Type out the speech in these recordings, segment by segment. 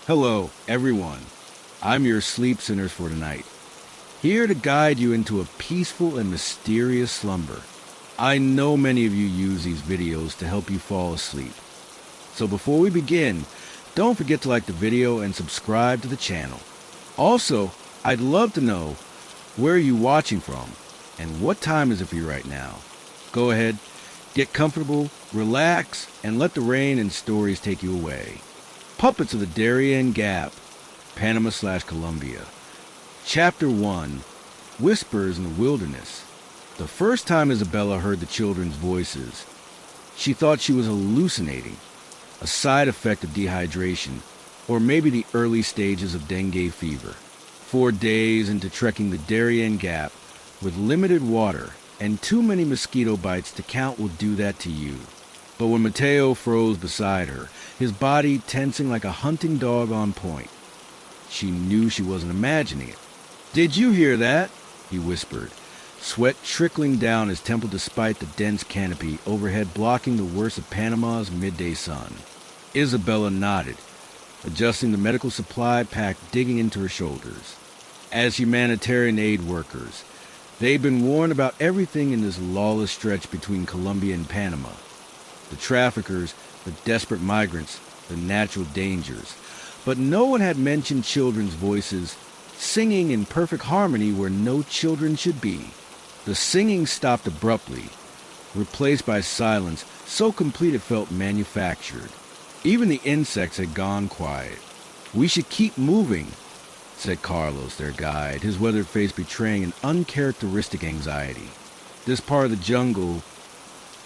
Hello, everyone. I'm your sleep sinners for tonight, here to guide you into a peaceful and mysterious slumber. I know many of you use these videos to help you fall asleep. So before we begin, don't forget to like the video and subscribe to the channel. Also, I'd love to know where you're watching from and what time is it for you right now. Go ahead, get comfortable, relax, and let the rain and stories take you away. Puppets of the Darien Gap, Panama/Colombia. Chapter 1, Whispers in the Wilderness. The first time Isabella heard the children's voices, she thought she was hallucinating, a side effect of dehydration, or maybe the early stages of dengue fever. 4 days into trekking the Darien Gap with limited water and too many mosquito bites to count will do that to you. But when Mateo froze beside her, his body tensing like a hunting dog on point, she knew she wasn't imagining it. "Did you hear that?" he whispered, sweat trickling down his temple despite the dense canopy overhead blocking the worst of Panama's midday sun. Isabella nodded, adjusting the medical supply pack digging into her shoulders. As humanitarian aid workers, they'd been warned about everything in this lawless stretch between Colombia and Panama. The traffickers, the desperate migrants, the natural dangers. But no one had mentioned children's voices, singing in perfect harmony where no children should be. The singing stopped abruptly, replaced by silence so complete it felt manufactured. Even the insects had gone quiet. "We should keep moving," said Carlos, their guide, his weathered face betraying an uncharacteristic anxiety. "This part of the jungle,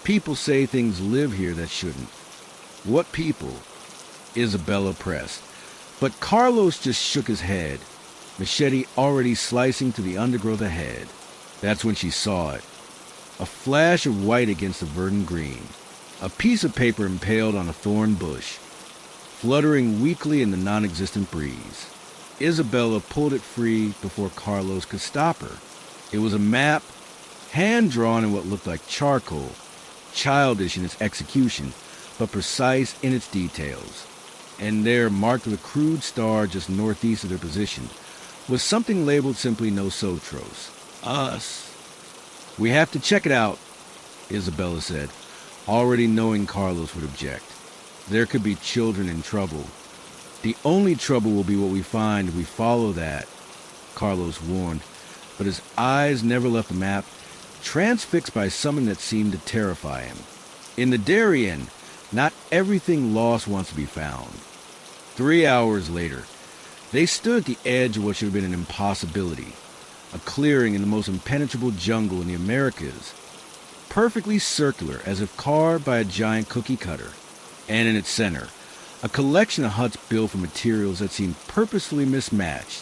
people say things live here that shouldn't." "What people?" Isabella pressed. But Carlos just shook his head, machete already slicing to the undergrowth ahead. That's when she saw it. A flash of white against the verdant green. A piece of paper impaled on a thorn bush, fluttering weakly in the non-existent breeze. Isabella pulled it free before Carlos could stop her. It was a map, hand-drawn in what looked like charcoal, childish in its execution, but precise in its details. And there, marked with a crude star just northeast of their position, was something labeled simply Nosotros. Us. "We have to check it out," Isabella said, already knowing Carlos would object. There could be children in trouble. "The only trouble will be what we find if we follow that," Carlos warned, but his eyes never left the map, transfixed by something that seemed to terrify him. In the Darien, not everything lost wants to be found. 3 hours later, they stood at the edge of what should have been an impossibility, a clearing in the most impenetrable jungle in the Americas, perfectly circular as if carved by a giant cookie cutter, and in its center, a collection of huts built from materials that seemed purposefully mismatched.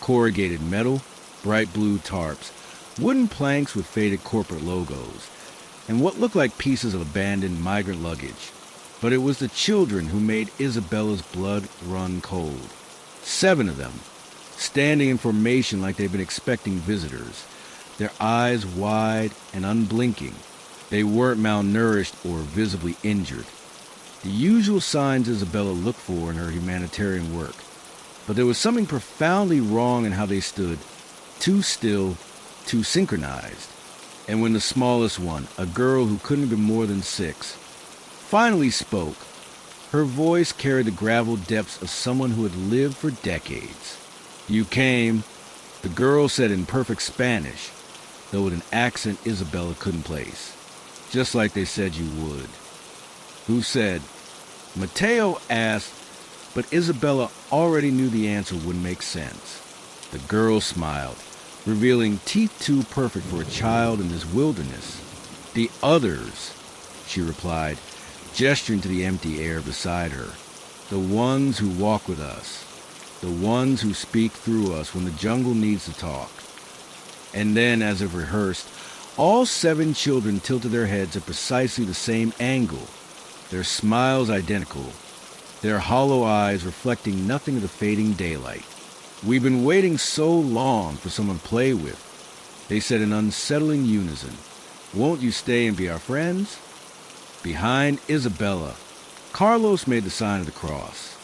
Corrugated metal, bright blue tarps, wooden planks with faded corporate logos, and what looked like pieces of abandoned migrant luggage. But it was the children who made Isabella's blood run cold. 7 of them, standing in formation like they'd been expecting visitors, their eyes wide and unblinking. They weren't malnourished or visibly injured. The usual signs Isabella looked for in her humanitarian work. But there was something profoundly wrong in how they stood, too still, too synchronized. And when the smallest one, a girl who couldn't have been more than 6, finally spoke, her voice carried the gravel depths of someone who had lived for decades. "You came," the girl said in perfect Spanish, though with an accent Isabella couldn't place. "Just like they said you would." "Who said?" Mateo asked, but Isabella already knew the answer wouldn't make sense. The girl smiled, revealing teeth too perfect for a child in this wilderness. "The others," she replied, gesturing to the empty air beside her. "The ones who walk with us. The ones who speak through us when the jungle needs to talk." And then, as if rehearsed, all 7 children tilted their heads at precisely the same angle, their smiles identical, their hollow eyes reflecting nothing of the fading daylight. "We've been waiting so long for someone to play with," they said in unsettling unison. "Won't you stay and be our friends?" Behind Isabella, Carlos made the sign of the cross.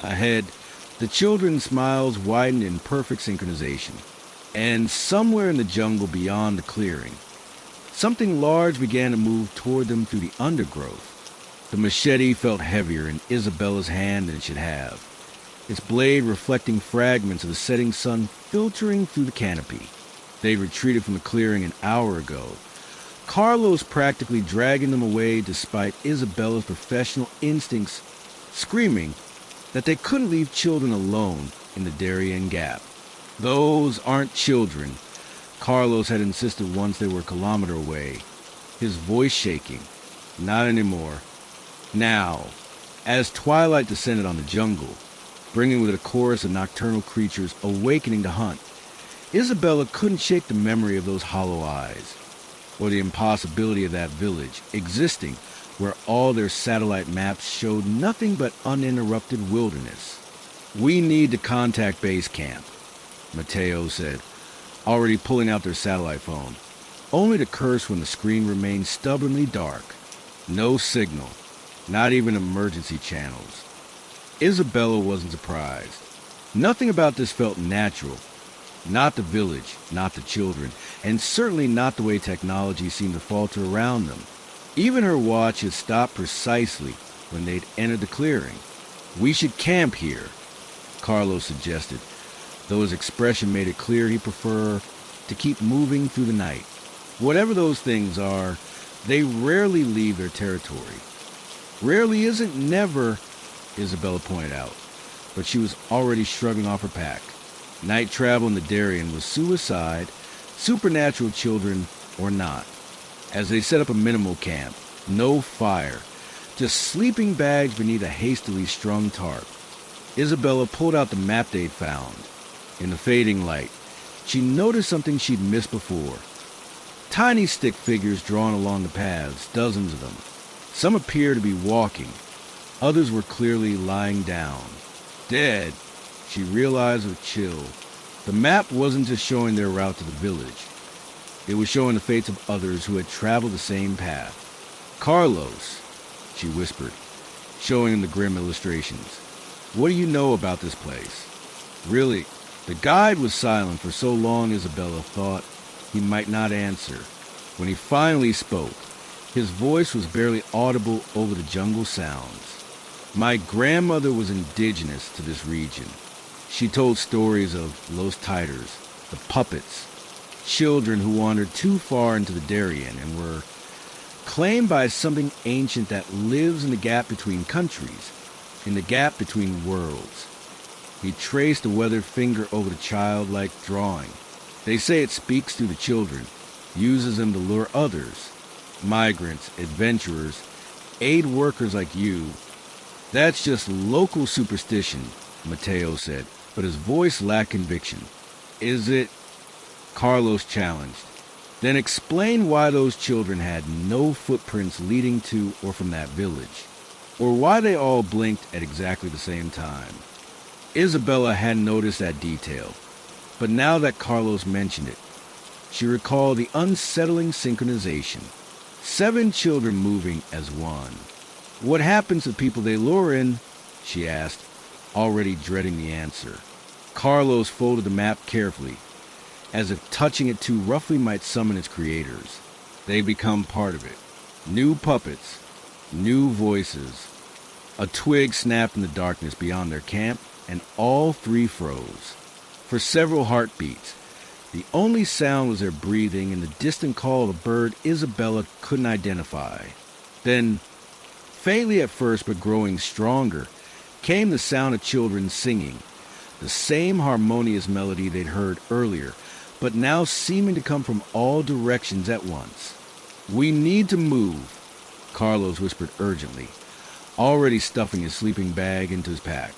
Ahead, the children's smiles widened in perfect synchronization. And somewhere in the jungle beyond the clearing, something large began to move toward them through the undergrowth. The machete felt heavier in Isabella's hand than it should have, its blade reflecting fragments of the setting sun filtering through the canopy. They'd retreated from the clearing an hour ago, Carlos practically dragging them away despite Isabella's professional instincts screaming that they couldn't leave children alone in the Darien Gap. Those aren't children, Carlos had insisted once they were a kilometer away, his voice shaking. Not anymore. Now, as twilight descended on the jungle, bringing with it a chorus of nocturnal creatures awakening to hunt, Isabella couldn't shake the memory of those hollow eyes, or the impossibility of that village existing where all their satellite maps showed nothing but uninterrupted wilderness. "We need to contact base camp," Mateo said, already pulling out their satellite phone, only to curse when the screen remained stubbornly dark. No signal, not even emergency channels. Isabella wasn't surprised. Nothing about this felt natural. Not the village, not the children, and certainly not the way technology seemed to falter around them. Even her watch had stopped precisely when they'd entered the clearing. "We should camp here," Carlos suggested, though his expression made it clear he preferred to keep moving through the night. Whatever those things are, they rarely leave their territory. Rarely isn't never, Isabella pointed out, but she was already shrugging off her pack. Night travel in the Darien was suicide, supernatural children or not. As they set up a minimal camp, no fire, just sleeping bags beneath a hastily strung tarp, Isabella pulled out the map they'd found. In the fading light, she noticed something she'd missed before. Tiny stick figures drawn along the paths, dozens of them. Some appeared to be walking. Others were clearly lying down. Dead, she realized with chill. The map wasn't just showing their route to the village. It was showing the fates of others who had traveled the same path. "Carlos," she whispered, showing him the grim illustrations. "What do you know about this place?" Really, the guide was silent for so long Isabella thought he might not answer. When he finally spoke, his voice was barely audible over the jungle sounds. "My grandmother was indigenous to this region. She told stories of Los Tigers, the puppets, children who wandered too far into the Darien and were claimed by something ancient that lives in the gap between countries, in the gap between worlds." He traced a weathered finger over the childlike drawing. "They say it speaks through the children, uses them to lure others, migrants, adventurers, aid workers like you. That's just local superstition," Mateo said, but his voice lacked conviction. "Is it?" Carlos challenged. "Then explain why those children had no footprints leading to or from that village, or why they all blinked at exactly the same time." Isabella hadn't noticed that detail, but now that Carlos mentioned it, she recalled the unsettling synchronization. 7 children moving as one. "What happens to people they lure in?" she asked, already dreading the answer. Carlos folded the map carefully, as if touching it too roughly might summon its creators. They become part of it. New puppets, new voices. A twig snapped in the darkness beyond their camp, and all 3 froze. For several heartbeats, the only sound was their breathing and the distant call of a bird Isabella couldn't identify. Then, faintly at first but growing stronger, came the sound of children singing, the same harmonious melody they'd heard earlier, but now seeming to come from all directions at once. "We need to move," Carlos whispered urgently, already stuffing his sleeping bag into his pack.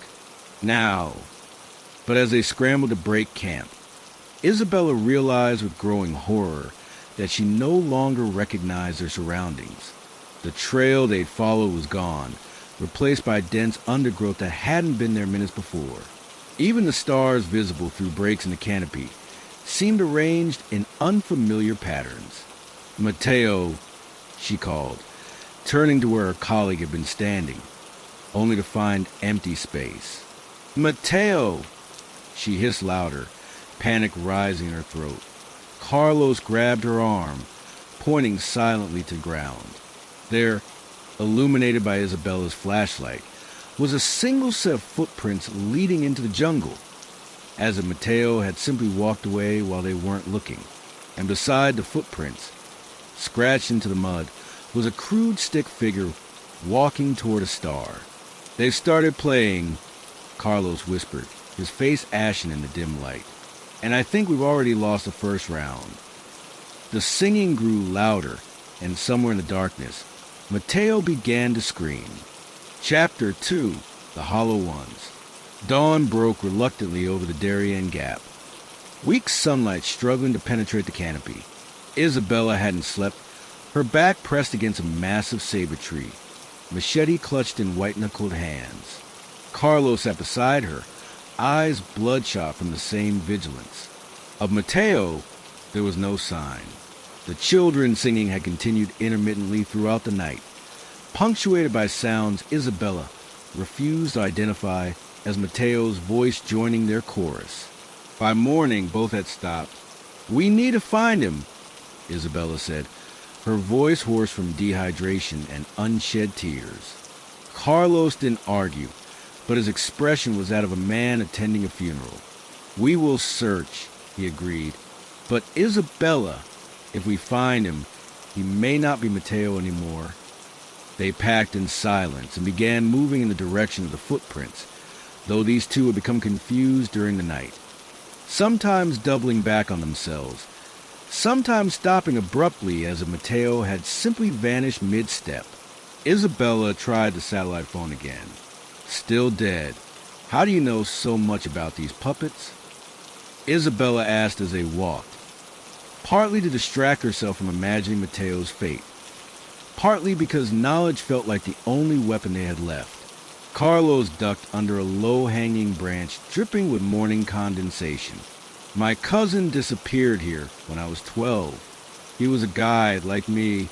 "Now." But as they scrambled to break camp, Isabella realized with growing horror that she no longer recognized their surroundings. The trail they'd followed was gone, replaced by dense undergrowth that hadn't been there minutes before. Even the stars visible through breaks in the canopy seemed arranged in unfamiliar patterns. "Mateo," she called, turning to where her colleague had been standing, only to find empty space. Mateo! She hissed louder, panic rising in her throat. Carlos grabbed her arm, pointing silently to the ground. There, illuminated by Isabella's flashlight, was a single set of footprints leading into the jungle, as if Mateo had simply walked away while they weren't looking. And beside the footprints, scratched into the mud, was a crude stick figure walking toward a star. They started playing, Carlos whispered, his face ashen in the dim light. And I think we've already lost the first round. The singing grew louder, and somewhere in the darkness, Mateo began to scream. Chapter 2, The Hollow Ones. Dawn broke reluctantly over the Darien Gap. Weak sunlight struggling to penetrate the canopy. Isabella hadn't slept, her back pressed against a massive saber tree, machete clutched in white-knuckled hands. Carlos sat beside her, eyes bloodshot from the same vigilance. Of Mateo, there was no sign. The children singing had continued intermittently throughout the night, punctuated by sounds Isabella refused to identify as Mateo's voice joining their chorus. By morning, both had stopped. "We need to find him," Isabella said, her voice hoarse from dehydration and unshed tears. Carlos didn't argue, but his expression was that of a man attending a funeral. "We will search," he agreed. "But Isabella, if we find him, he may not be Mateo anymore." They packed in silence and began moving in the direction of the footprints, though these two had become confused during the night, sometimes doubling back on themselves, sometimes stopping abruptly as if Mateo had simply vanished mid-step. Isabella tried the satellite phone again. "Still dead. How do you know so much about these puppets?" Isabella asked as they walked, partly to distract herself from imagining Mateo's fate, partly because knowledge felt like the only weapon they had left. Carlos ducked under a low-hanging branch dripping with morning condensation. "My cousin disappeared here when I was 12. He was a guide like me.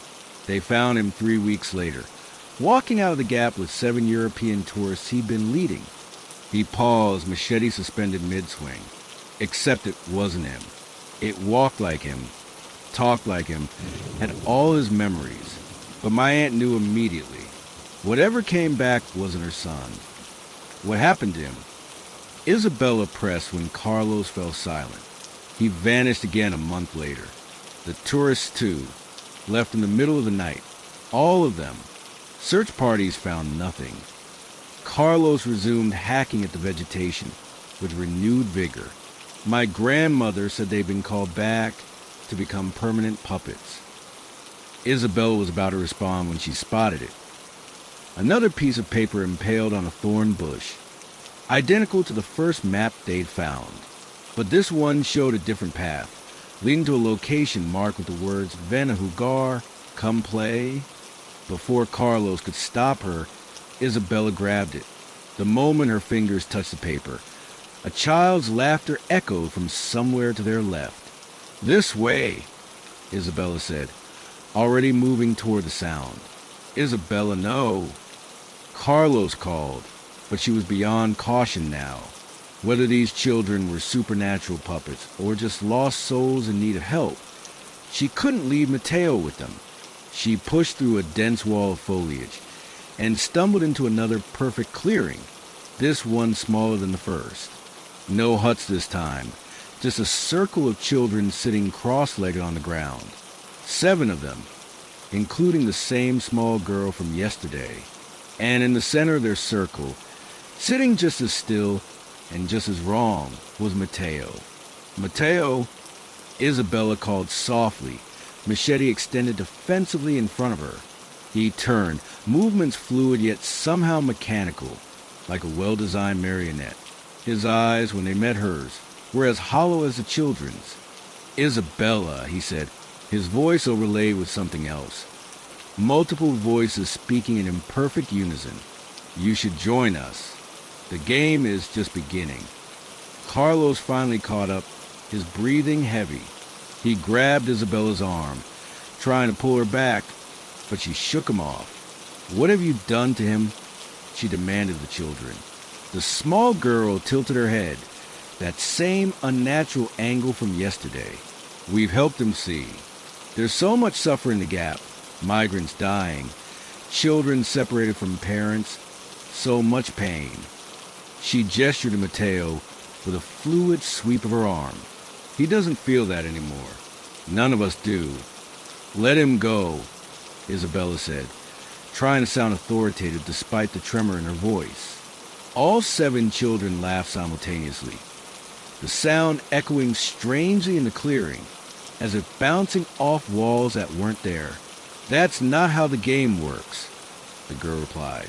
They found him 3 weeks later, walking out of the gap with 7 European tourists he'd been leading." He paused, machete suspended mid-swing. Except it wasn't him. It walked like him, talked like him, had all his memories. But my aunt knew immediately. Whatever came back wasn't her son. What happened to him? Isabella pressed when Carlos fell silent. He vanished again a month later. The tourists, too, left in the middle of the night. All of them. Search parties found nothing. Carlos resumed hacking at the vegetation with renewed vigor. "My grandmother said they'd been called back to become permanent puppets." Isabella was about to respond when she spotted it. Another piece of paper impaled on a thorn bush, identical to the first map they'd found. But this one showed a different path, leading to a location marked with the words "Ven a jugar, come play." Before Carlos could stop her, Isabella grabbed it. The moment her fingers touched the paper, a child's laughter echoed from somewhere to their left. "This way," Isabella said, already moving toward the sound. "Isabella, no." Carlos called, but she was beyond caution now. Whether these children were supernatural puppets or just lost souls in need of help, she couldn't leave Mateo with them. She pushed through a dense wall of foliage and stumbled into another perfect clearing, this one smaller than the first. No huts this time, just a circle of children sitting cross-legged on the ground. 7 of them, including the same small girl from yesterday. And in the center of their circle, sitting just as still and just as wrong, was Mateo. "Mateo," Isabella called softly, machete extended defensively in front of her. He turned, movements fluid yet somehow mechanical, like a well-designed marionette. His eyes, when they met hers, were as hollow as the children's. "Isabella," he said, his voice overlaid with something else. Multiple voices speaking in imperfect unison. "You should join us. The game is just beginning." Carlos finally caught up, his breathing heavy. He grabbed Isabella's arm, trying to pull her back, but she shook him off. "What have you done to him?" she demanded of the children. The small girl tilted her head, that same unnatural angle from yesterday. We've helped him see. There's so much suffering in the gap, migrants dying, children separated from parents, so much pain. She gestured to Mateo with a fluid sweep of her arm. He doesn't feel that anymore. None of us do. Let him go, Isabella said, trying to sound authoritative despite the tremor in her voice. All 7 children laughed simultaneously, the sound echoing strangely in the clearing, as if bouncing off walls that weren't there. That's not how the game works, the girl replied.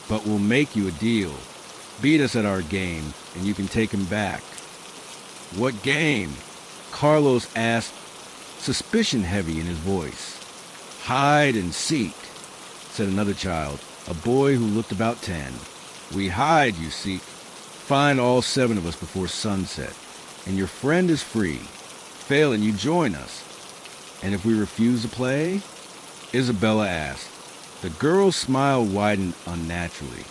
But we'll make you a deal. Beat us at our game, and you can take him back. What game? Carlos asked, suspicion heavy in his voice. Hide and seek, said another child, a boy who looked about 10. We hide, you seek. Find all 7 of us before sunset, and your friend is free. Failing, you join us. And if we refuse to play? Isabella asked. The girl's smile widened unnaturally.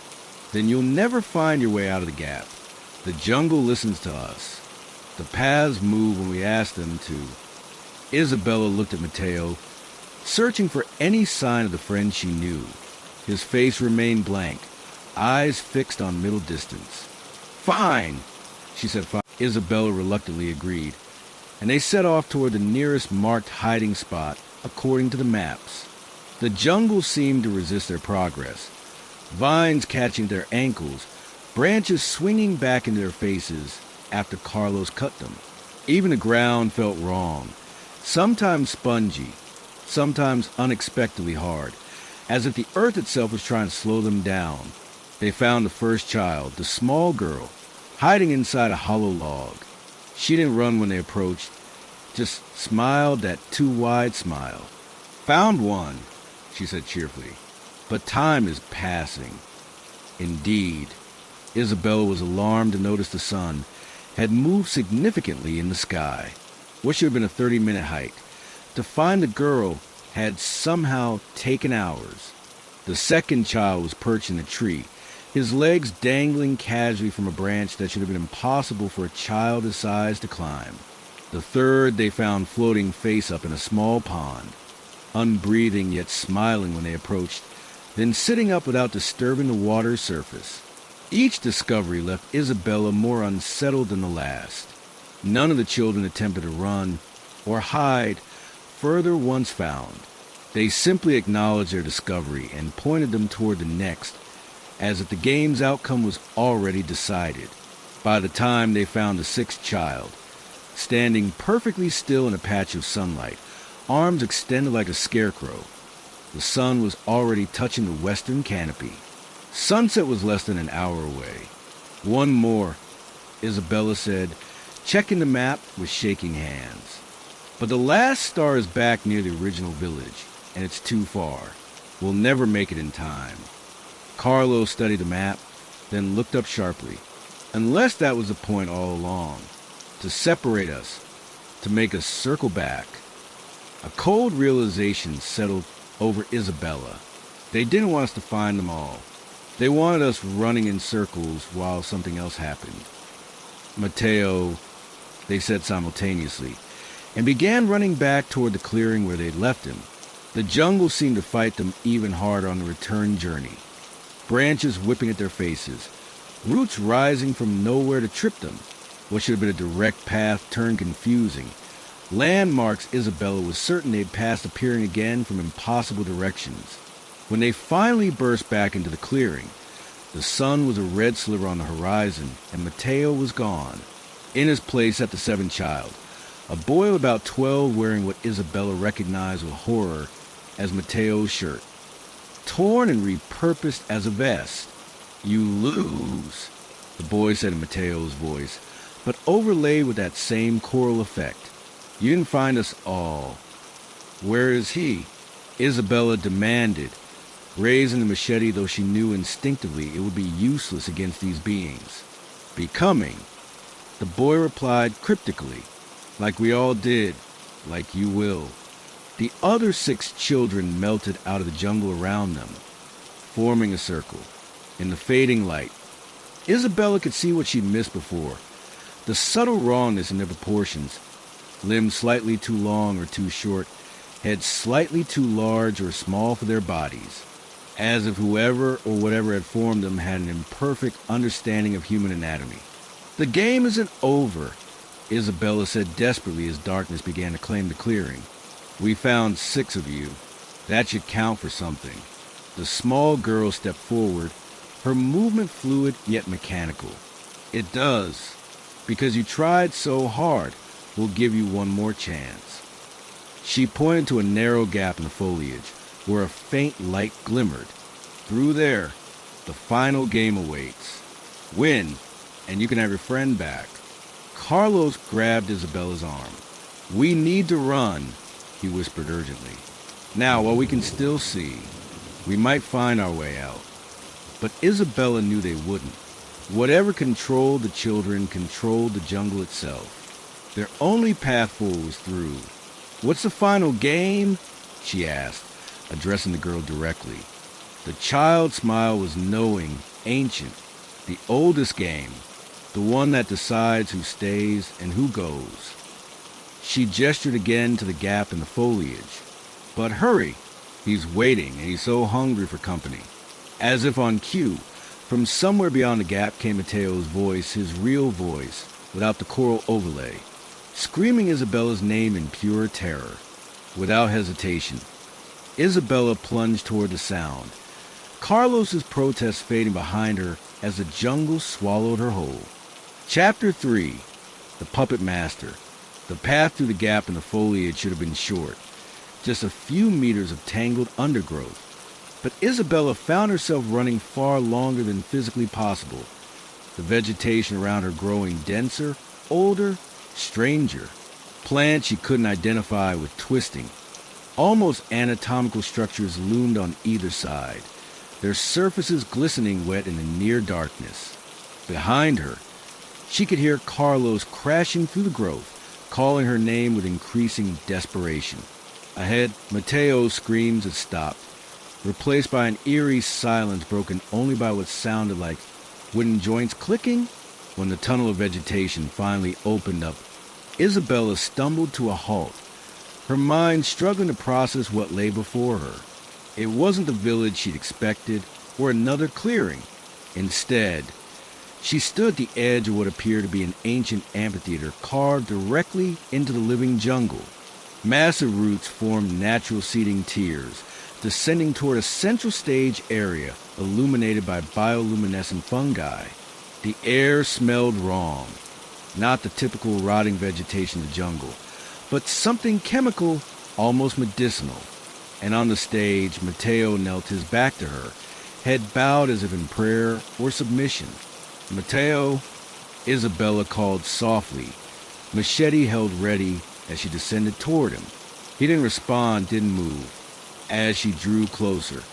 Then you'll never find your way out of the gap. The jungle listens to us. The paths move when we ask them to. Isabella looked at Mateo, searching for any sign of the friend she knew. His face remained blank, eyes fixed on middle distance. Fine, she said. Fine. Isabella reluctantly agreed, and they set off toward the nearest marked hiding spot according to the maps. The jungle seemed to resist their progress, vines catching their ankles, branches swinging back into their faces after Carlos cut them. Even the ground felt wrong, sometimes spongy, sometimes unexpectedly hard, as if the earth itself was trying to slow them down. They found the first child, the small girl, hiding inside a hollow log. She didn't run when they approached, just smiled that too wide smile. Found one, she said cheerfully. But time is passing. Indeed. Isabella was alarmed to notice the sun had moved significantly in the sky. What should have been a 30-minute hike, to find the girl had somehow taken hours. The second child was perched in a tree, his legs dangling casually from a branch that should have been impossible for a child his size to climb. The third they found floating face up in a small pond, unbreathing yet smiling when they approached, then sitting up without disturbing the water's surface. Each discovery left Isabella more unsettled than the last. None of the children attempted to run or hide further once found. They simply acknowledged their discovery and pointed them toward the next, as if the game's outcome was already decided. By the time they found the 6th child, standing perfectly still in a patch of sunlight, arms extended like a scarecrow, the sun was already touching the western canopy. Sunset was less than an hour away. One more, Isabella said, checking the map with shaking hands. But the last star is back near the original village, and it's too far. We'll never make it in time. Carlos studied the map, then looked up sharply. Unless that was the point all along, to separate us, to make us circle back. A cold realization settled over Isabella. They didn't want us to find them all. They wanted us running in circles while something else happened. Mateo, they said simultaneously, and began running back toward the clearing where they'd left him. The jungle seemed to fight them even harder on the return journey. Branches whipping at their faces, roots rising from nowhere to trip them. What should have been a direct path turned confusing. Landmarks Isabella was certain they'd passed appearing again from impossible directions. When they finally burst back into the clearing, the sun was a red sliver on the horizon, and Mateo was gone. In his place sat the 7th child, a boy of about 12 wearing what Isabella recognized with horror as Mateo's shirt, torn and repurposed as a vest. You lose, the boy said in Mateo's voice, but overlaid with that same choral effect. You didn't find us all. Where is he? Isabella demanded, raising the machete, though she knew instinctively it would be useless against these beings. Becoming, the boy replied cryptically, like we all did, like you will. The other 6 children melted out of the jungle around them, forming a circle. In the fading light, Isabella could see what she'd missed before. The subtle wrongness in their proportions. Limbs slightly too long or too short, heads slightly too large or small for their bodies. As if whoever or whatever had formed them had an imperfect understanding of human anatomy. "The game isn't over," Isabella said desperately as darkness began to claim the clearing. "We found 6 of you. That should count for something." The small girl stepped forward, her movement fluid yet mechanical. "It does. Because you tried so hard, we'll give you one more chance." She pointed to a narrow gap in the foliage, where a faint light glimmered. "Through there, the final game awaits. Win, and you can have your friend back." Carlos grabbed Isabella's arm. "We need to run," he whispered urgently. "Now, while we can still see, we might find our way out." But Isabella knew they wouldn't. Whatever controlled the children controlled the jungle itself. Their only path forward was through. "What's the final game?" she asked, addressing the girl directly. The child's smile was knowing, ancient, the oldest game, the one that decides who stays and who goes. She gestured again to the gap in the foliage. "But hurry, he's waiting and he's so hungry for company." As if on cue, from somewhere beyond the gap came Mateo's voice, his real voice, without the choral overlay, screaming Isabella's name in pure terror. Without hesitation, Isabella plunged toward the sound, Carlos's protest fading behind her as the jungle swallowed her whole. Chapter 3. The Puppet Master. The path through the gap in the foliage should have been short, just a few meters of tangled undergrowth. But Isabella found herself running far longer than physically possible, the vegetation around her growing denser, older, stranger. Plants she couldn't identify with twisting. Almost anatomical structures loomed on either side, their surfaces glistening wet in the near darkness. Behind her, she could hear Carlos crashing through the growth, calling her name with increasing desperation. Ahead, Mateo's screams had stopped, replaced by an eerie silence broken only by what sounded like wooden joints clicking. When the tunnel of vegetation finally opened up, Isabella stumbled to a halt, her mind struggling to process what lay before her. It wasn't the village she'd expected or another clearing. Instead, she stood at the edge of what appeared to be an ancient amphitheater carved directly into the living jungle. Massive roots formed natural seating tiers, descending toward a central stage area illuminated by bioluminescent fungi. The air smelled wrong, not the typical rotting vegetation of the jungle, but something chemical, almost medicinal. And on the stage, Mateo knelt his back to her, head bowed as if in prayer or submission. "Mateo," Isabella called softly, machete held ready as she descended toward him. He didn't respond, didn't move. As she drew closer,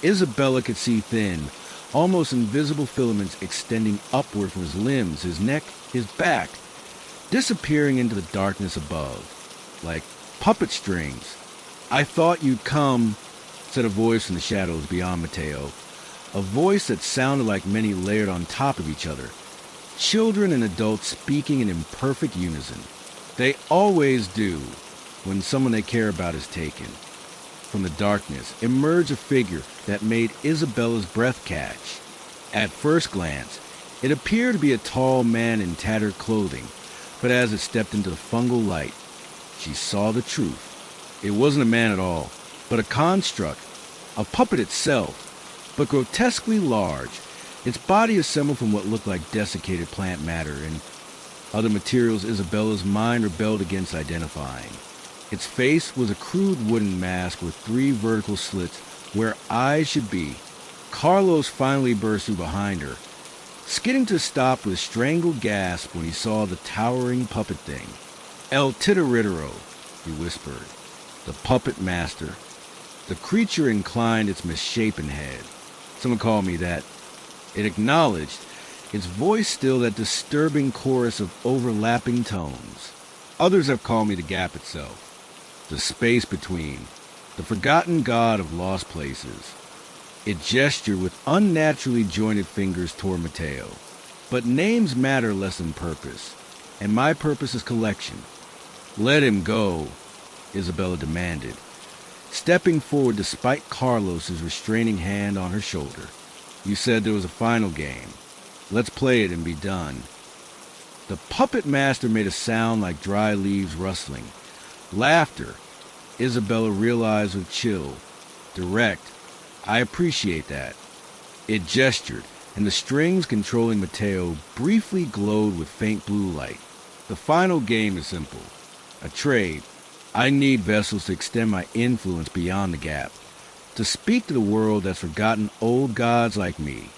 Isabella could see thin, almost invisible filaments extending upward from his limbs, his neck, his back, disappearing into the darkness above, like puppet strings. "I thought you'd come," said a voice from the shadows beyond Mateo, a voice that sounded like many layered on top of each other, children and adults speaking in imperfect unison. They always do when someone they care about is taken. From the darkness emerged a figure that made Isabella's breath catch. At first glance, it appeared to be a tall man in tattered clothing, but as it stepped into the fungal light, she saw the truth. It wasn't a man at all, but a construct, a puppet itself, but grotesquely large, its body assembled from what looked like desiccated plant matter and other materials Isabella's mind rebelled against identifying. Its face was a crude wooden mask with 3 vertical slits where eyes should be. Carlos finally burst through behind her, skidding to a stop with a strangled gasp when he saw the towering puppet thing. "El Titiritero," he whispered. "The puppet master." The creature inclined its misshapen head. Someone called me that. It acknowledged, its voice still that disturbing chorus of overlapping tones. Others have called me the gap itself, the space between, the forgotten god of lost places. It gestured with unnaturally jointed fingers toward Mateo. But names matter less than purpose, and my purpose is collection. Let him go, Isabella demanded, stepping forward despite Carlos's restraining hand on her shoulder. You said there was a final game. Let's play it and be done. The puppet master made a sound like dry leaves rustling. Laughter, Isabella realized with chill. Direct. I appreciate that. It gestured, and the strings controlling Mateo briefly glowed with faint blue light. The final game is simple. A trade. I need vessels to extend my influence beyond the gap. To speak to the world that's forgotten old gods like me.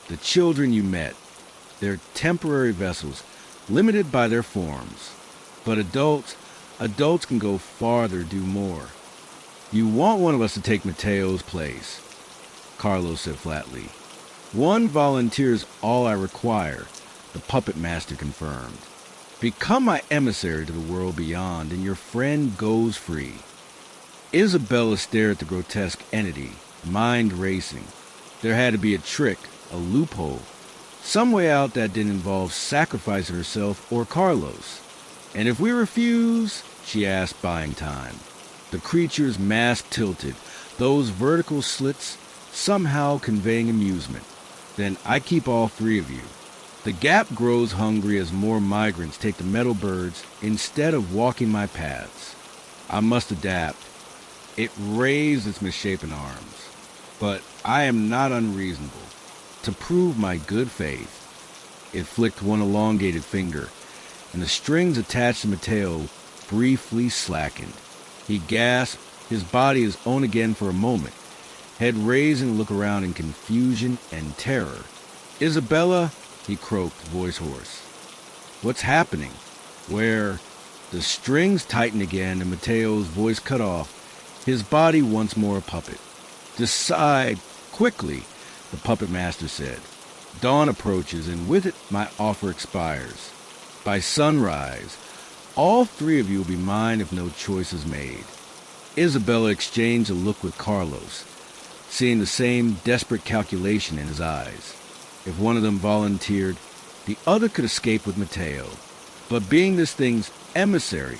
The children you met. They're temporary vessels, limited by their forms. But adults can go farther, do more. You want one of us to take Mateo's place, Carlos said flatly. One volunteer is all I require, the puppet master confirmed. Become my emissary to the world beyond, and your friend goes free. Isabella stared at the grotesque entity, mind racing. There had to be a trick, a loophole, some way out that didn't involve sacrificing herself or Carlos. And if we refuse, she asked, buying time. The creature's mask tilted, those vertical slits somehow conveying amusement. Then I keep all three of you. The gap grows hungry as more migrants take the metal birds instead of walking my paths. I must adapt. It raised its misshapen arms. But I am not unreasonable. To prove my good faith, it flicked one elongated finger, and the strings attached to Mateo briefly slackened. He gasped, his body his own again for a moment, head raised and looked around in confusion and terror. Isabella, he croaked, voice hoarse. What's happening? Where? The strings tightened again and Mateo's voice cut off, his body once more a puppet. Decide, quickly, the puppet master said. Dawn approaches, and with it my offer expires. By sunrise, all three of you will be mine if no choice is made. Isabella exchanged a look with Carlos, seeing the same desperate calculation in his eyes. If one of them volunteered, the other could escape with Mateo. But being this thing's emissary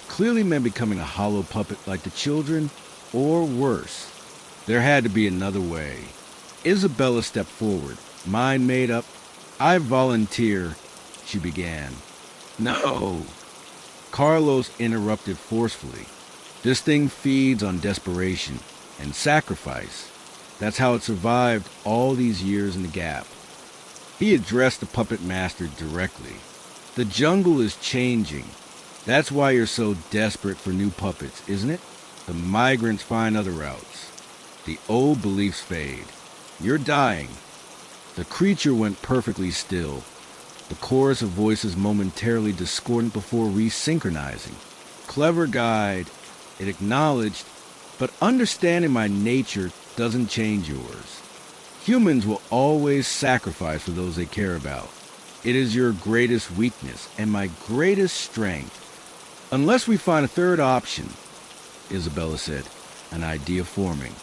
clearly meant becoming a hollow puppet like the children, or worse. There had to be another way. Isabella stepped forward, mind made up. I volunteer, she began. No, Carlos interrupted forcefully. This thing feeds on desperation and sacrifice. That's how it survived all these years in the gap. He addressed the puppet master directly. The jungle is changing. That's why you're so desperate for new puppets, isn't it? The migrants find other routes. The old beliefs fade. You're dying. The creature went perfectly still, the chorus of voices momentarily discordant before resynchronizing. Clever guide, it acknowledged, but understanding my nature doesn't change yours. Humans will always sacrifice for those they care about. It is your greatest weakness and my greatest strength. Unless we find a third option, Isabella said, an idea forming.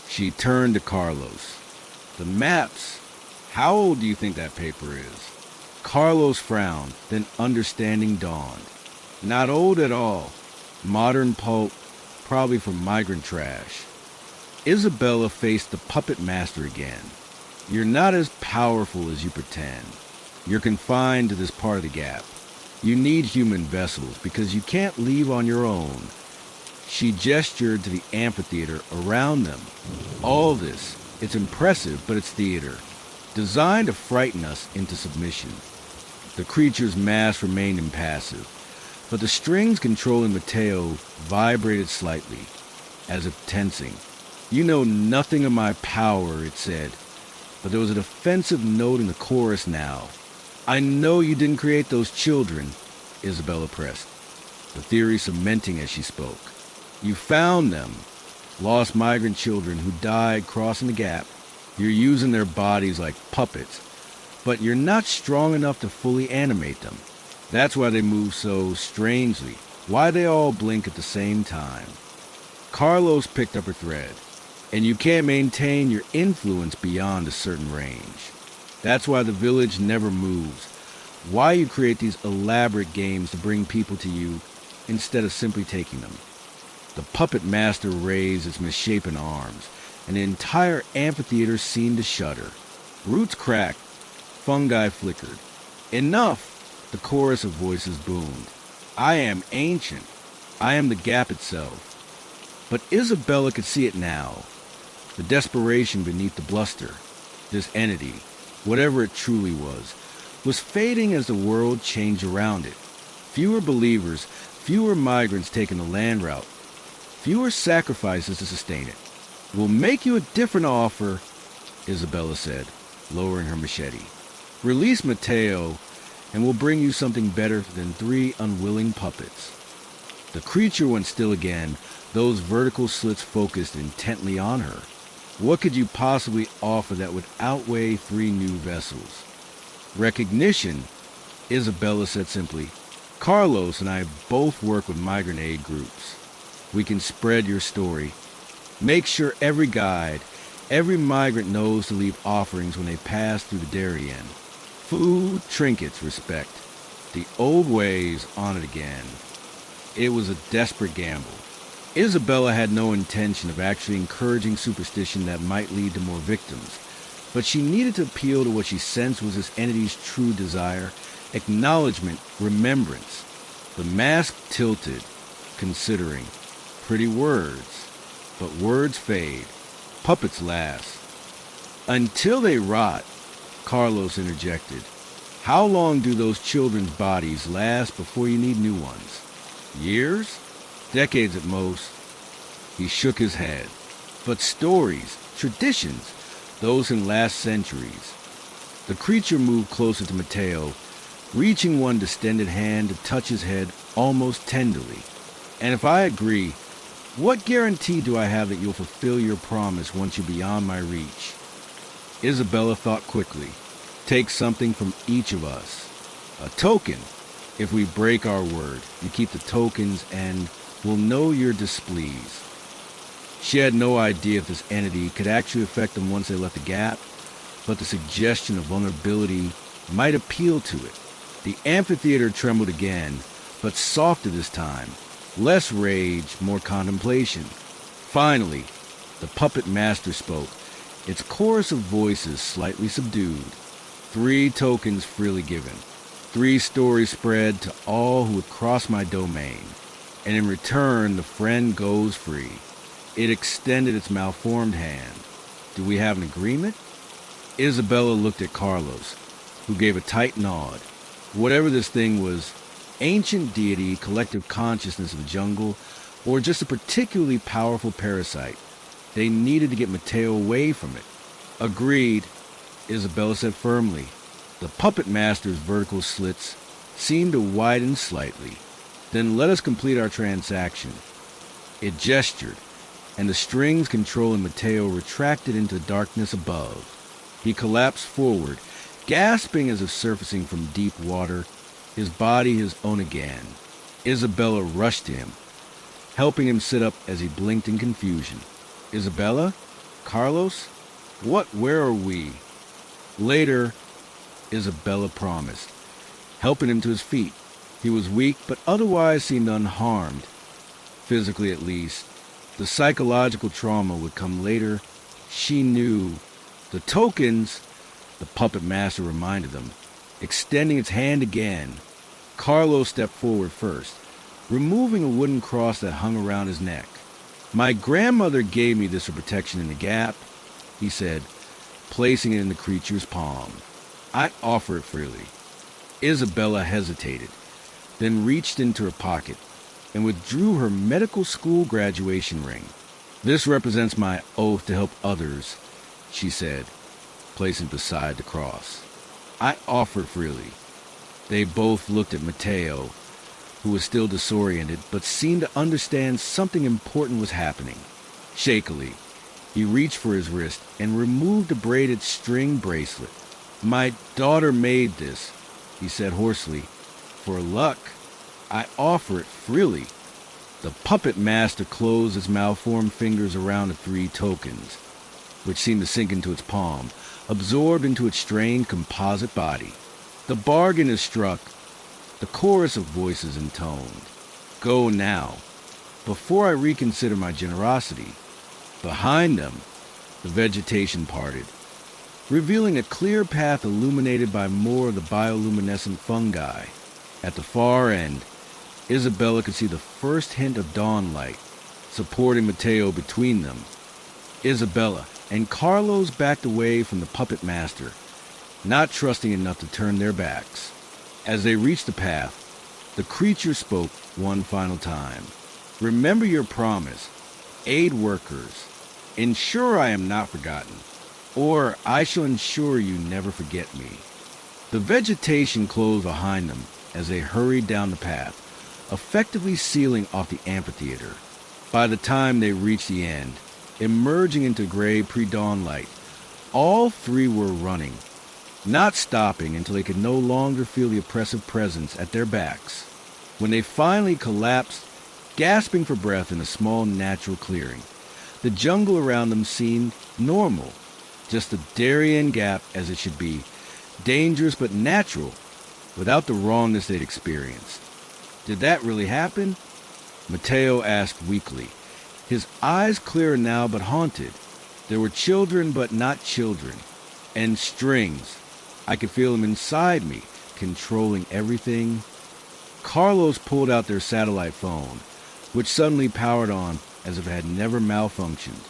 She turned to Carlos. The maps. How old do you think that paper is? Carlos frowned, then understanding dawned. Not old at all. Modern pulp, probably from migrant trash. Isabella faced the puppet master again. You're not as powerful as you pretend. You're confined to this part of the gap. You need human vessels because you can't leave on your own. She gestured to the amphitheater around them. All this, it's impressive, but it's theater, designed to frighten us into submission. The creature's mass remained impassive, but the strings controlling Mateo vibrated slightly, as if tensing. You know nothing of my power, it said, but there was a defensive note in the chorus now. I know you didn't create those children, Isabella pressed, the theory cementing as she spoke. You found them, lost migrant children who died crossing the gap. You're using their bodies like puppets, but you're not strong enough to fully animate them. That's why they move so strangely, why they all blink at the same time. Carlos picked up her thread, and you can't maintain your influence beyond a certain range. That's why the village never moves. Why you create these elaborate games to bring people to you instead of simply taking them. The puppet master raised its misshapen arms, and the entire amphitheater seemed to shudder. Roots cracked, fungi flickered. Enough! The chorus of voices boomed. I am ancient. I am the gap itself. But Isabella could see it now. The desperation beneath the bluster. This entity, whatever it truly was fading as the world changed around it. Fewer believers, fewer migrants taking the land route, fewer sacrifices to sustain it. We'll make you a different offer, Isabella said, lowering her machete. Release Mateo, and we'll bring you something better than 3 unwilling puppets. The creature went still again, those vertical slits focused intently on her. What could you possibly offer that would outweigh 3 new vessels? Recognition, Isabella said simply. Carlos and I both work with migrant aid groups. We can spread your story. Make sure every guide, every migrant knows to leave offerings when they pass through the Darien. Food, trinkets, respect. The old ways on it again. It was a desperate gamble. Isabella had no intention of actually encouraging superstition that might lead to more victims, but she needed to appeal to what she sensed was this entity's true desire, acknowledgement, remembrance. The mask tilted, considering. Pretty words, but words fade. Puppets last. Until they rot, Carlos interjected. How long do those children's bodies last before you need new ones? Years? Decades at most. He shook his head. But stories, traditions, those can last centuries. The creature moved closer to Mateo, reaching one distended hand to touch his head almost tenderly. And if I agree, what guarantee do I have that you'll fulfill your promise once you're beyond my reach? Isabella thought quickly. Take something from each of us. A token. If we break our word, you keep the tokens and we'll know you're displeased. She had no idea if this entity could actually affect them once they left the gap, but the suggestion of vulnerability might appeal to it. The amphitheater trembled again, but softer this time. Less rage, more contemplation. Finally, the puppet master spoke, its chorus of voices slightly subdued. 3 tokens freely given. 3 stories spread to all who would cross my domain. And in return, the friend goes free. It extended its malformed hand. Do we have an agreement? Isabella looked at Carlos, who gave a tight nod. Whatever this thing was, ancient deity, collective consciousness of the jungle, or just a particularly powerful parasite, they needed to get Mateo away from it. Agreed, Isabella said firmly. The puppet master's vertical slits seemed to widen slightly. Then let us complete our transaction. It gestured, and the strings controlling Mateo retracted into the darkness above. He collapsed forward, gasping as if surfacing from deep water, his body his own again. Isabella rushed to him, helping him sit up as he blinked in confusion. Isabella? Carlos? Where are we? Later, Isabella promised, helping him to his feet. He was weak, but otherwise seemed unharmed, physically at least. The psychological trauma would come later. She knew. The tokens, the puppet master reminded them, extending its hand again. Carlos stepped forward first, removing a wooden cross that hung around his neck. My grandmother gave me this for protection in the gap, he said, placing it in the creature's palm. I offer it freely. Isabella hesitated, then reached into her pocket and withdrew her medical school graduation ring. This represents my oath to help others, she said, placing it beside the cross. I offer it freely. They both looked at Mateo, who was still disoriented, but seemed to understand something important was happening. Shakily, he reached for his wrist and removed a braided string bracelet. My daughter made this, he said hoarsely. For luck, I offer it freely. The puppet master closed his malformed fingers around the 3 tokens, which seemed to sink into its palm. absorbed into its strained composite body. The bargain is struck, the chorus of voices intoned. Go now, before I reconsider my generosity. Behind them, the vegetation parted, revealing a clear path illuminated by more of the bioluminescent fungi. At the far end, Isabella could see the first hint of dawn light, supporting Mateo between them. Isabella and Carlos backed away from the puppet master, not trusting enough to turn their backs. As they reached the path, the creature spoke one final time. Remember your promise. Aid workers. Ensure I am not forgotten, or I shall ensure you never forget me. The vegetation closed behind them as they hurried down the path, effectively sealing off the amphitheater. By the time they reached the end, emerging into gray pre-dawn light, all three were running, not stopping until they could no longer feel the oppressive presence at their backs. When they finally collapsed, gasping for breath in a small natural clearing, the jungle around them seemed normal, just a Darien gap as it should be, dangerous but natural, without the wrongness they'd experienced. Did that really happen? Mateo asked weakly, his eyes clear now but haunted. There were children but not children, and strings. I could feel them inside me, controlling everything. Carlos pulled out their satellite phone, which suddenly powered on as if it had never malfunctioned.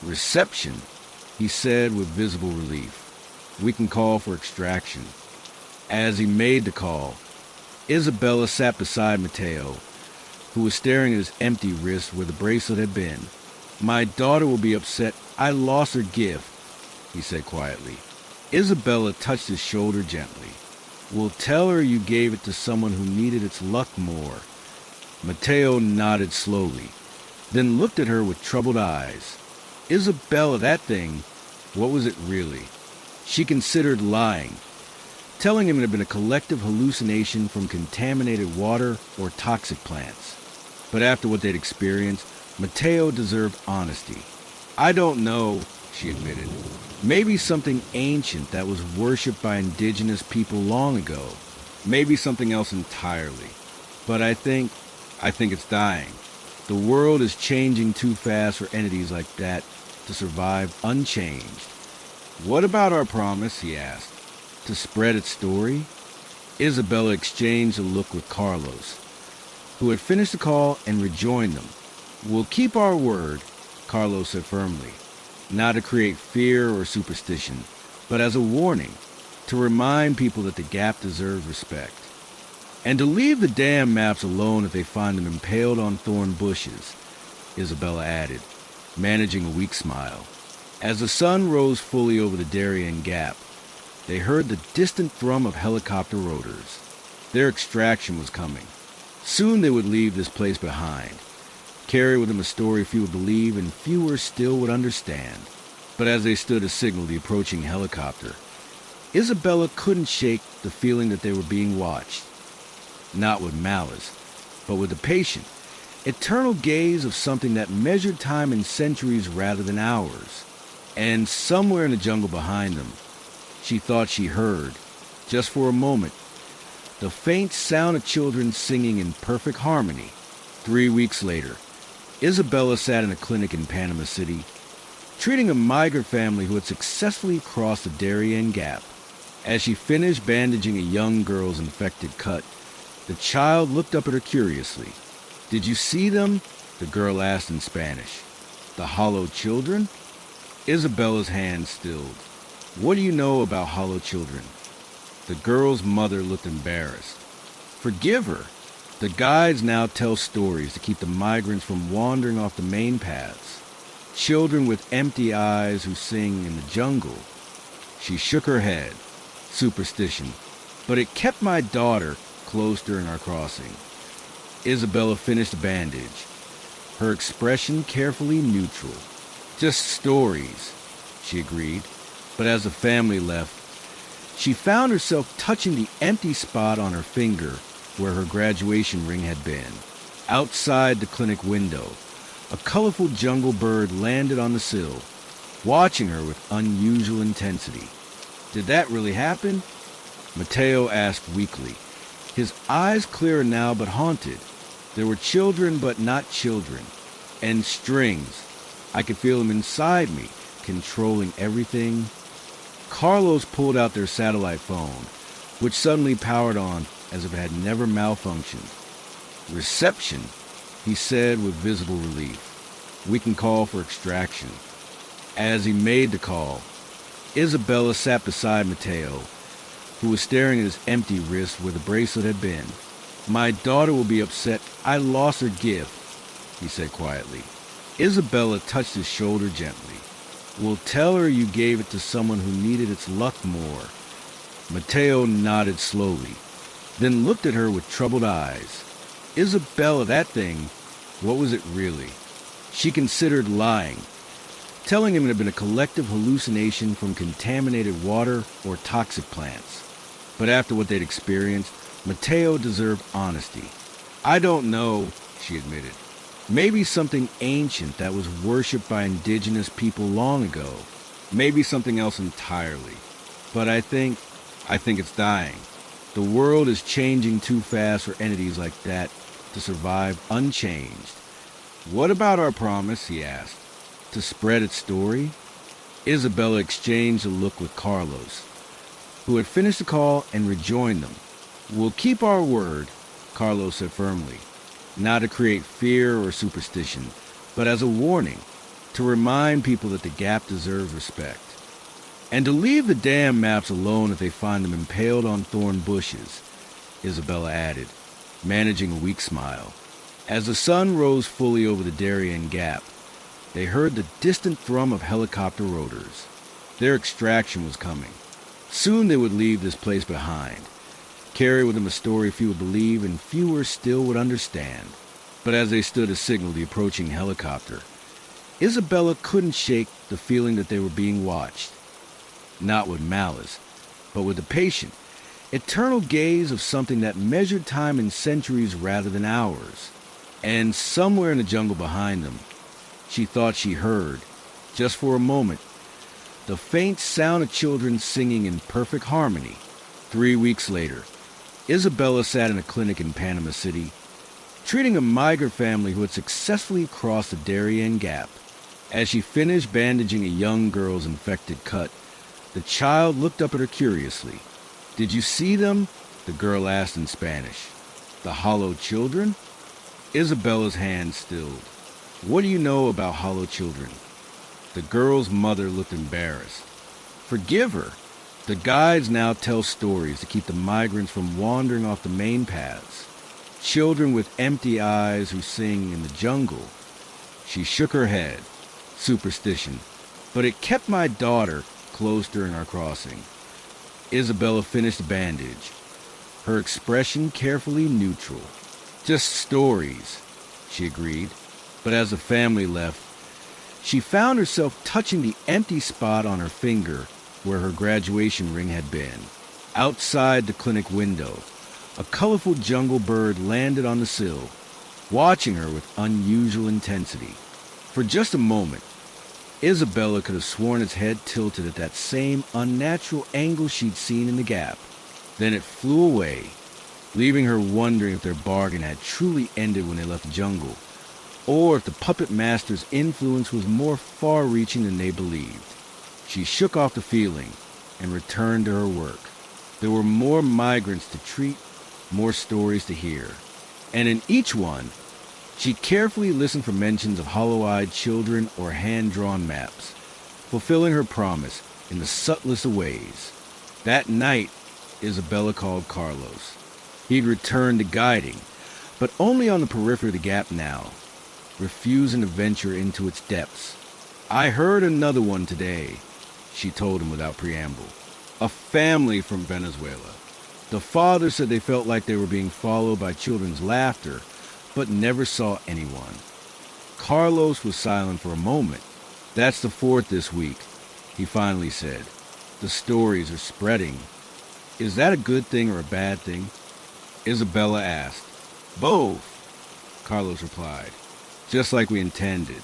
Reception, he said with visible relief. We can call for extraction. As he made the call, Isabella sat beside Mateo, who was staring at his empty wrist where the bracelet had been. My daughter will be upset I lost her gift, he said quietly. Isabella touched his shoulder gently. We'll tell her you gave it to someone who needed its luck more. Mateo nodded slowly, then looked at her with troubled eyes. Isabella, that thing, what was it really? She considered lying, telling him it had been a collective hallucination from contaminated water or toxic plants. But after what they'd experienced, Mateo deserved honesty. I don't know, she admitted. Maybe something ancient that was worshipped by indigenous people long ago. Maybe something else entirely. But I think it's dying. The world is changing too fast for entities like that to survive unchanged. What about our promise, he asked, to spread its story? Isabella exchanged a look with Carlos, who had finished the call and rejoined them. We'll keep our word, Carlos said firmly, not to create fear or superstition, but as a warning, to remind people that the gap deserves respect. And to leave the damn maps alone if they find them impaled on thorn bushes, Isabella added, managing a weak smile. As the sun rose fully over the Darien Gap, they heard the distant thrum of helicopter rotors. Their extraction was coming. Soon they would leave this place behind, carry with them a story few would believe and fewer still would understand. But as they stood to signal the approaching helicopter, Isabella couldn't shake the feeling that they were being watched. Not with malice, but with the patient, eternal gaze of something that measured time in centuries rather than hours. And somewhere in the jungle behind them, she thought she heard, just for a moment, the faint sound of children singing in perfect harmony. 3 weeks later, Isabella sat in a clinic in Panama City, treating a migrant family who had successfully crossed the Darien Gap. As she finished bandaging a young girl's infected cut, the child looked up at her curiously. Did you see them? The girl asked in Spanish. The hollow children? Isabella's hand stilled. What do you know about hollow children? The girl's mother looked embarrassed. Forgive her. The guides now tell stories to keep the migrants from wandering off the main paths. Children with empty eyes who sing in the jungle. She shook her head. Superstition. But it kept my daughter close during our crossing. Isabella finished the bandage, her expression carefully neutral. Just stories, she agreed. But as the family left, she found herself touching the empty spot on her finger where her graduation ring had been. Outside the clinic window, a colorful jungle bird landed on the sill, watching her with unusual intensity. "Did that really happen?" Mateo asked weakly, his eyes clearer now but haunted. There were children but not children, and strings. I could feel them inside me, controlling everything. Carlos pulled out their satellite phone, which suddenly powered on as if it had never malfunctioned. "Reception," he said with visible relief. "We can call for extraction." As he made the call, Isabella sat beside Mateo, who was staring at his empty wrist where the bracelet had been. "My daughter will be upset. I lost her gift," he said quietly. Isabella touched his shoulder gently. "We'll tell her you gave it to someone who needed its luck more." Mateo nodded slowly, then looked at her with troubled eyes. "Isabella, that thing, what was it really?" She considered lying, telling him it had been a collective hallucination from contaminated water or toxic plants. But after what they'd experienced, Mateo deserved honesty. "I don't know," she admitted. "Maybe something ancient that was worshipped by indigenous people long ago. Maybe something else entirely. But I think it's dying. The world is changing too fast for entities like that to survive unchanged." "What about our promise?" he asked. "To spread its story?" Isabella exchanged a look with Carlos, who had finished the call and rejoined them. "We'll keep our word," Carlos said firmly, "not to create fear or superstition, but as a warning, to remind people that the gap deserves respect. And to leave the damn maps alone if they find them impaled on thorn bushes," Isabella added, managing a weak smile. As the sun rose fully over the Darien Gap, they heard the distant thrum of helicopter rotors. Their extraction was coming. Soon they would leave this place behind, carry with them a story few would believe and fewer still would understand. But as they stood to signal the approaching helicopter, Isabella couldn't shake the feeling that they were being watched. Not with malice, but with the patient, eternal gaze of something that measured time in centuries rather than hours. And somewhere in the jungle behind them, she thought she heard, just for a moment, the faint sound of children singing in perfect harmony. 3 weeks later, Isabella sat in a clinic in Panama City, treating a migrant family who had successfully crossed the Darien Gap. As she finished bandaging a young girl's infected cut, the child looked up at her curiously. "Did you see them?" the girl asked in Spanish. "The hollow children?" Isabella's hand stilled. "What do you know about hollow children?" The girl's mother looked embarrassed. "Forgive her. The guides now tell stories to keep the migrants from wandering off the main paths. Children with empty eyes who sing in the jungle." She shook her head. "Superstition. But it kept my daughter close during our crossing." Isabella finished the bandage, her expression carefully neutral. "Just stories," she agreed. But as the family left, she found herself touching the empty spot on her finger where her graduation ring had been. Outside the clinic window, a colorful jungle bird landed on the sill, watching her with unusual intensity. For just a moment, Isabella could have sworn its head tilted at that same unnatural angle she'd seen in the gap. Then it flew away, leaving her wondering if their bargain had truly ended when they left the jungle, or if the puppet master's influence was more far-reaching than they believed. She shook off the feeling and returned to her work. There were more migrants to treat, more stories to hear. And in each one, she carefully listened for mentions of hollow-eyed children or hand-drawn maps, fulfilling her promise in the subtlest of ways. That night, Isabella called Carlos. He'd returned to guiding, but only on the periphery of the gap now, refusing to venture into its depths. "I heard another one today," she told him without preamble. "A family from Venezuela. The father said they felt like they were being followed by children's laughter, but never saw anyone." Carlos was silent for a moment. "That's the fourth this week," he finally said. "The stories are spreading. Is that a good thing or a bad thing?" Isabella asked. "Both," Carlos replied. "Just like we intended.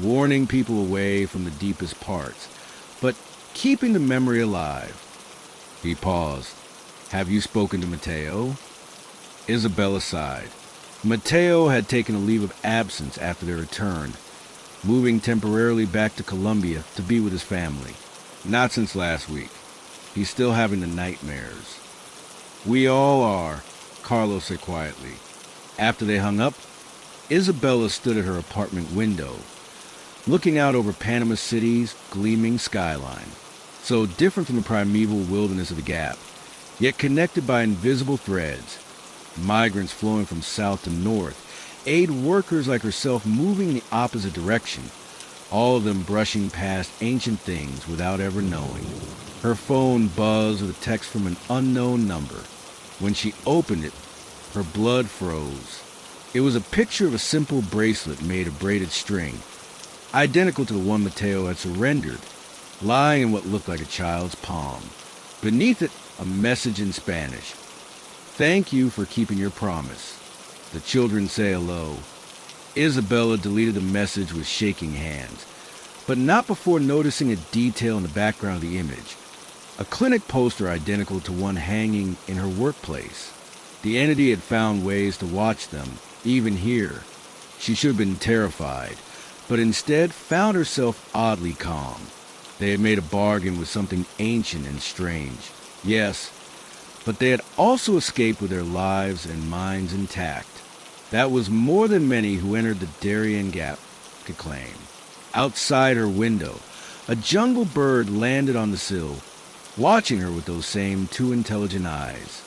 warning people away from the deepest parts, but keeping the memory alive. He paused. Have you spoken to Mateo? Isabella sighed. Mateo had taken a leave of absence after their return, moving temporarily back to Colombia to be with his family. Not since last week. He's still having the nightmares. We all are, Carlos said quietly. After they hung up, Isabella stood at her apartment window, looking out over Panama City's gleaming skyline, so different from the primeval wilderness of the Gap, yet connected by invisible threads. Migrants flowing from south to north, aid workers like herself moving in the opposite direction, all of them brushing past ancient things without ever knowing. Her phone buzzed with a text from an unknown number. When she opened it, her blood froze. It was a picture of a simple bracelet made of braided string, identical to the one Mateo had surrendered, lying in what looked like a child's palm. Beneath it, a message in Spanish. Thank you for keeping your promise. The children say hello. Isabella deleted the message with shaking hands, but not before noticing a detail in the background of the image. A clinic poster identical to one hanging in her workplace. The entity had found ways to watch them, even here. She should have been terrified, but instead found herself oddly calm. They had made a bargain with something ancient and strange. Yes, but they had also escaped with their lives and minds intact. That was more than many who entered the Darien Gap could claim. Outside her window, a jungle bird landed on the sill, watching her with those same two intelligent eyes.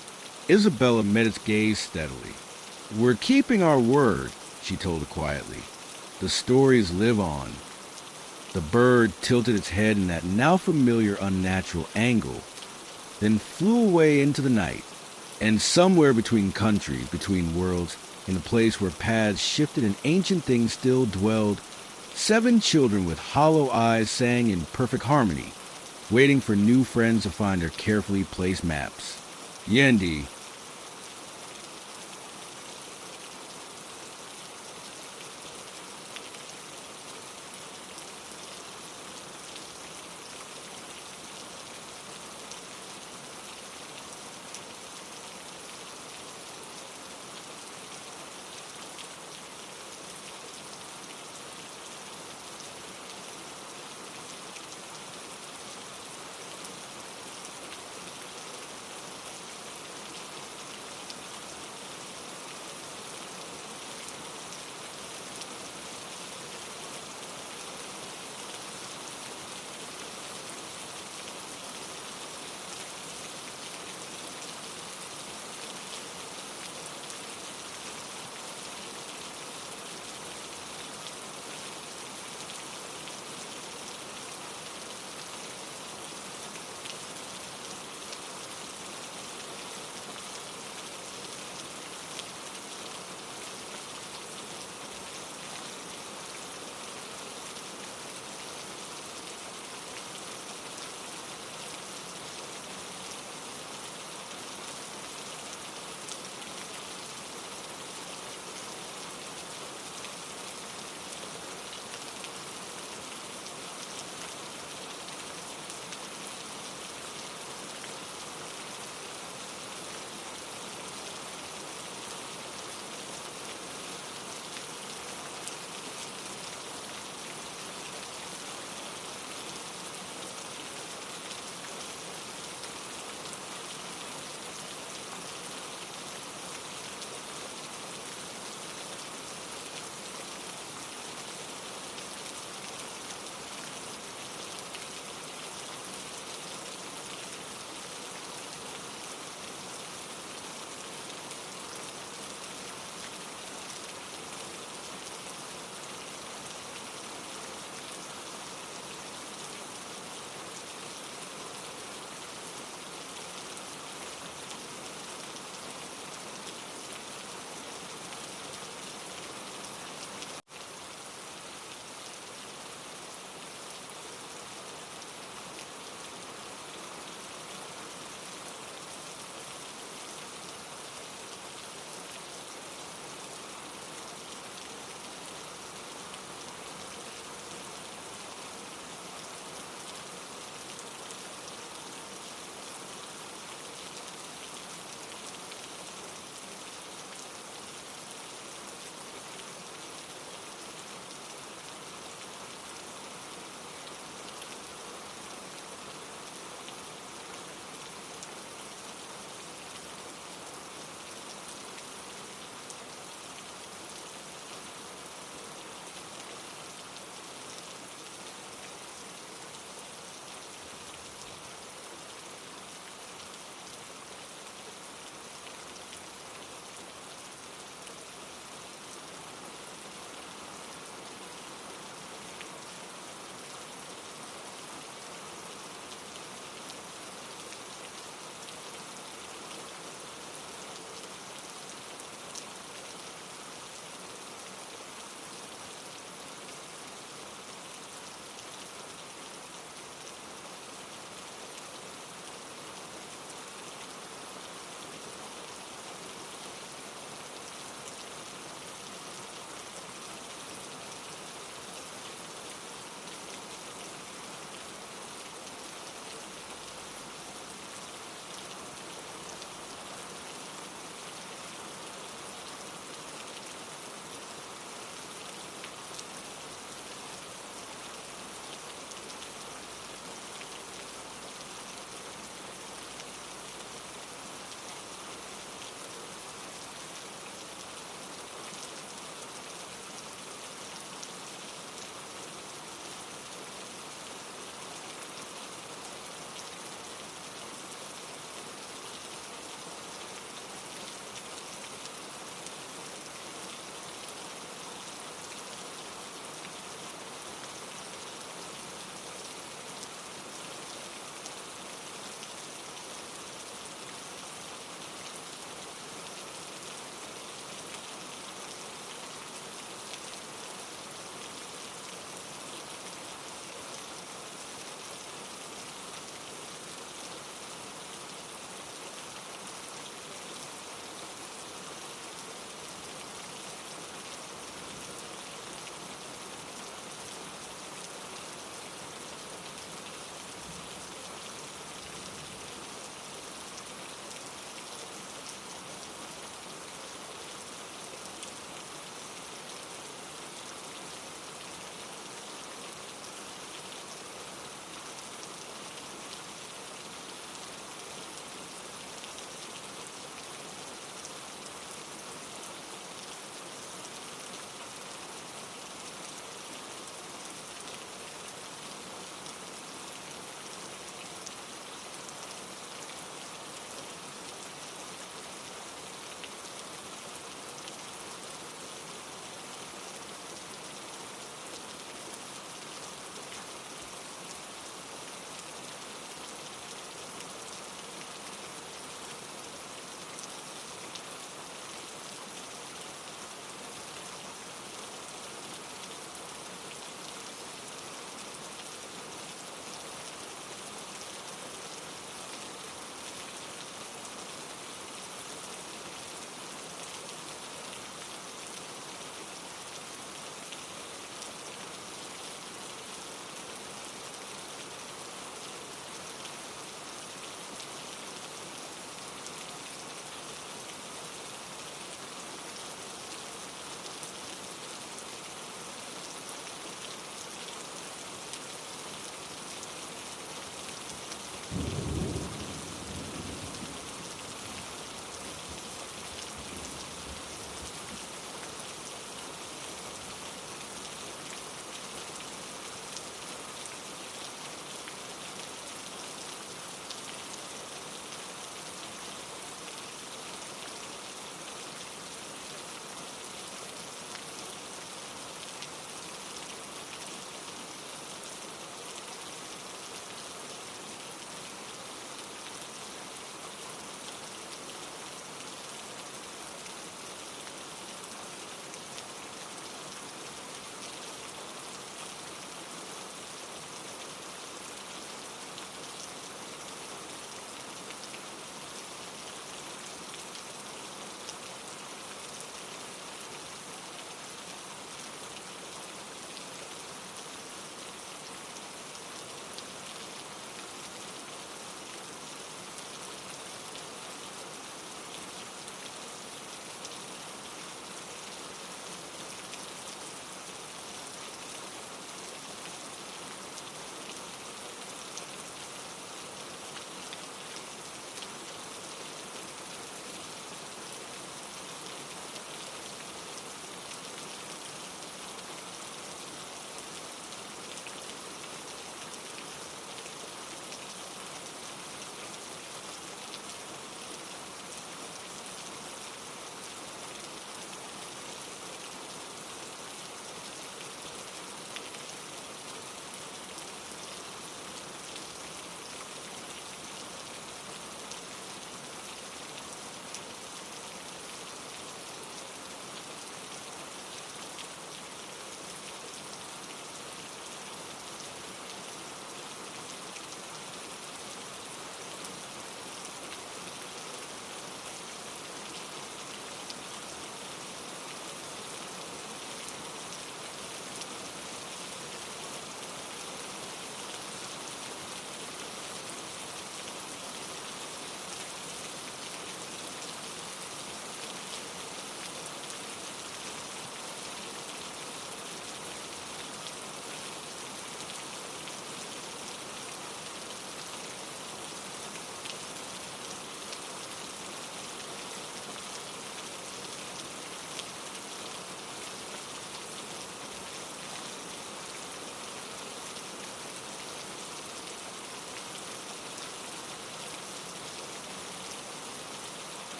Isabella met its gaze steadily. We're keeping our word, she told it quietly. The stories live on. The bird tilted its head in that now familiar unnatural angle, then flew away into the night. And somewhere between countries, between worlds, in a place where paths shifted and ancient things still dwelled, 7 children with hollow eyes sang in perfect harmony, waiting for new friends to find their carefully placed maps. Yendi.